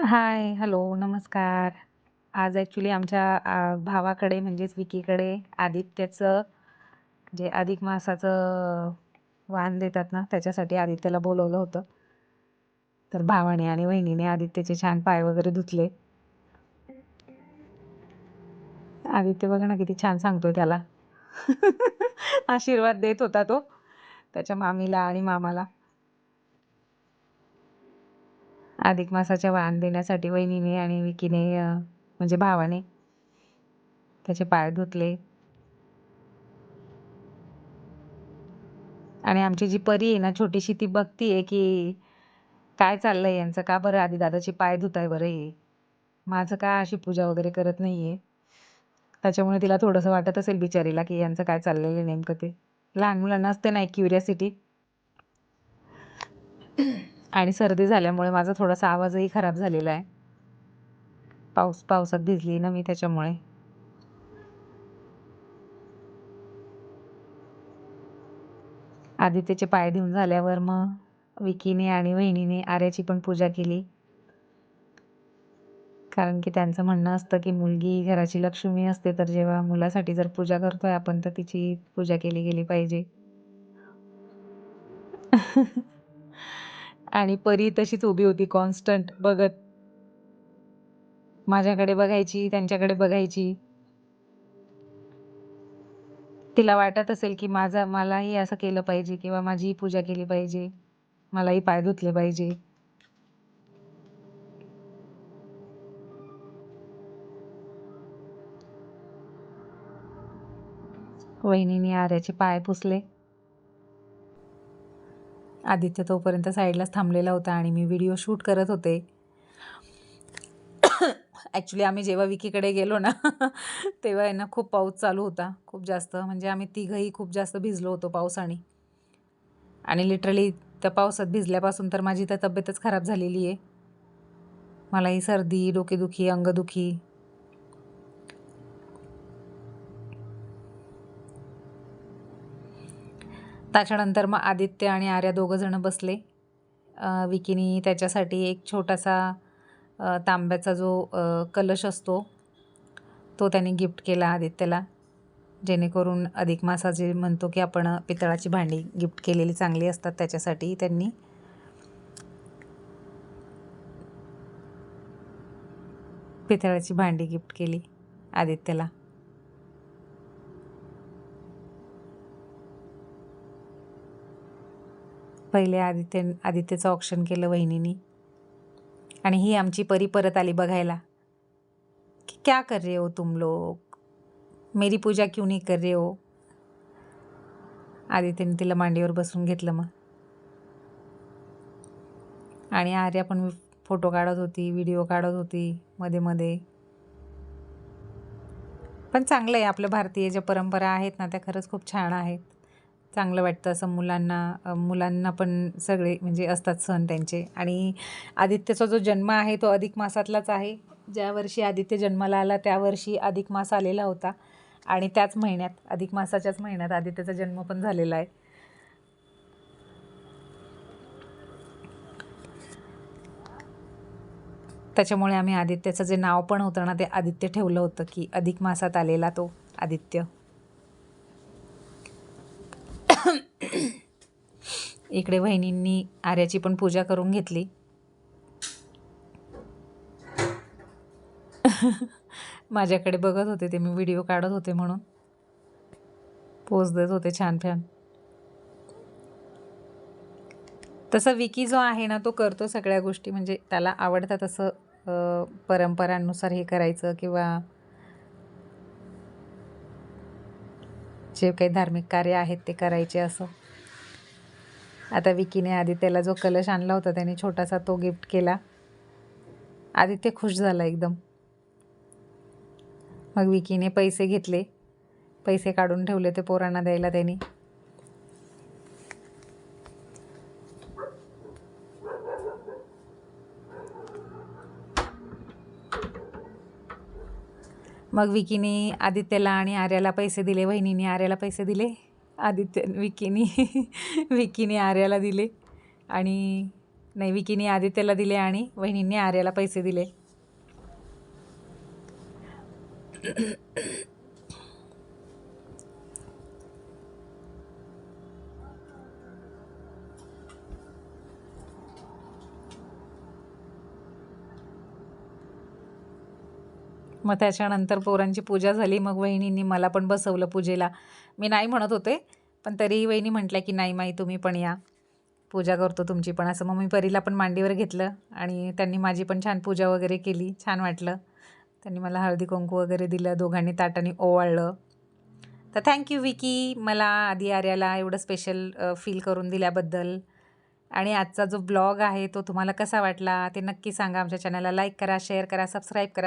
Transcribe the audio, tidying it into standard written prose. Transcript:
हाय, hello, नमस्कार. आज actually आमच्या भावाकडे म्हणजेच विकीकडे आदित्यचं जे अधिक मासाचं वाण देतात ना, त्याच्यासाठी आदित्यला बोलवलं होतं. तर भावाने आणि वहिनीने आदित्यचे छान पाय वगैरे धुतले. आदित्य बघा ना किती छान सांगतोय त्याला. आशीर्वाद देत होता तो त्याच्या मामीला आणि मामाला. अधिक मासाचे वाण देण्यासाठी वहिनीने आणि विकीने म्हणजे भावाने त्याचे पाय धुतले. आणि आमची जी परी आहे ना छोटीशी, ती बघतीये की काय चाललंय यांचं, का बरं आधी दादाचे पाय धुताय बरं हे, माझं का अशी पूजा वगैरे करत नाहीये. त्याच्यामुळे तिला थोडंसं वाटत असेल बिचारीला की यांचं काय चाललेलं आहे नेमकं ते. लहान मुलांना असते ना एक क्युरियासिटी. आणि सर्दी झाल्यामुळे माझा थोडासा आवाजही खराब झालेला आहे. पावसात भिजली ना मी, त्याच्यामुळे. आदित्यचे पाय धुवून झाल्यावर मग विकीने आणि वहिनीने आर्याची पण पूजा केली. कारण की त्यांचं म्हणणं असतं की मुलगी घराची लक्ष्मी असते, तर जेव्हा मुलासाठी जर पूजा करतोय आपण तर तिची पूजा केली गेली पाहिजे. आणि परी तशीच उभी होती कॉन्स्टंट बघत. माझ्याकडे बघायची, त्यांच्याकडे बघायची. तिला वाटत असेल की मलाही असं केलं पाहिजे किंवा माझीही पूजा केली पाहिजे, मलाही पाय धुतले पाहिजे. वहिनीने आर्याचे पाय पुसले. आदित्य तोपर्यंत साईडलाच थांबलेला होता आणि मी व्हिडिओ शूट करत होते. ॲक्च्युली आम्ही जेव्हा विकीकडे गेलो ना तेव्हा आहे ना खूप पाऊस चालू होता, खूप जास्त. म्हणजे आम्ही तिघंही खूप जास्त भिजलो होतो पावसाने. आणि लिटरली त्या पावसात भिजल्यापासून तर माझी तर तब्येतच खराब झालेली आहे. मलाही सर्दी, डोकेदुखी, अंगदुखी. त्याच्यानंतर मग आदित्य आणि आर्या दोघं जण बसले. विकीनी त्याच्यासाठी एक छोटासा तांब्याचा जो कलश असतो तो त्यांनी गिफ्ट केला आदित्यला, जेणेकरून अधिक मासाचे म्हणतो की आपण पितळाची भांडी गिफ्ट केलेली चांगली असतात, त्याच्यासाठी त्यांनी पितळाची भांडी गिफ्ट केली आदित्यला. पहिले आदित्यचं ऑप्शन केलं वहिनीनी. आणि ही आमची परी परत आली बघायला की क्या कर रहे हो तुम लोग, मेरी पूजा क्यों नहीं कर रहे हो. आदित्यने तिला मांडीवर बसून घेतलं मग. आणि आर्या पण फोटो काढत होती, व्हिडिओ काढत होती मध्ये मध्ये. पण चांगलं आहे, आपल्या भारतीय ज्या परंपरा आहेत ना त्या खरंच खूप छान आहेत. चांगलं वाटतं असं. मुलांना पण सगळे म्हणजे असतात सण त्यांचे. आणि आदित्यचा जो जन्म आहे तो अधिक मासातलाच आहे. ज्या वर्षी आदित्य जन्माला आला त्या वर्षी अधिक मास आलेला होता आणि त्याच महिन्यात, अधिक मासाच्याच महिन्यात आदित्यचा जन्म पण झालेला आहे. त्याच्यामुळे आम्ही आदित्यचं जे नाव पण होतं ना ते आदित्य ठेवलं होतं, की अधिक मासात आलेला तो आदित्य. इकडे वहिनींनी आर्याची पण पूजा करून घेतली. माझ्याकडे बघत होते ते, मी व्हिडिओ काढत होते म्हणून पोज देत होते छान छान. तसं विकी जो आहे ना तो करतो सगळ्या गोष्टी, म्हणजे त्याला आवडतं तसं परंपरांनुसार हे करायचं किंवा जे काही धार्मिक कार्य आहेत ते करायचे असं. आता विकीने आदित्यला जो कलश आणला होता त्याने छोटासा तो गिफ्ट केला. आदित्य खुश झाला एकदम. मग विकीने पैसे घेतले, पैसे काढून ठेवले ते पोरांना द्यायला त्यांनी. मग विकीने आदित्यला आणि आर्याला पैसे दिले, वहिनीने आर्याला पैसे दिले, विकीने आर्याला दिले. आणि नाही, विकीने आदित्यला दिले आणि वहिनींनी आर्याला पैसे दिले. मग त्याच्यानंतर पोरांची पूजा झाली. मग वहिनींनी मला पण बसवलं पूजेला. मी नाही म्हणत होते, पण तरीही वहिनी म्हटल्या की नाही माई तुम्ही पण या, पूजा करतो तुमची पण. असं मग मी परीला पण मांडीवर घेतलं आणि त्यांनी माझी पण छान पूजा वगैरे केली. छान वाटलं. त्यांनी मला हळदी कुंकू वगैरे दिलं, दोघांनी ताटाने ओवाळलं. तर थँक्यू विकी, मला आधी आर्याला एवढं स्पेशल फील करून दिल्याबद्दल. आणि आजचा जो ब्लॉग आहे तो तुम्हाला कसा वाटला ते नक्की सांगा. आमच्या चॅनलला लाईक करा, शेअर करा, सबस्क्राईब करा.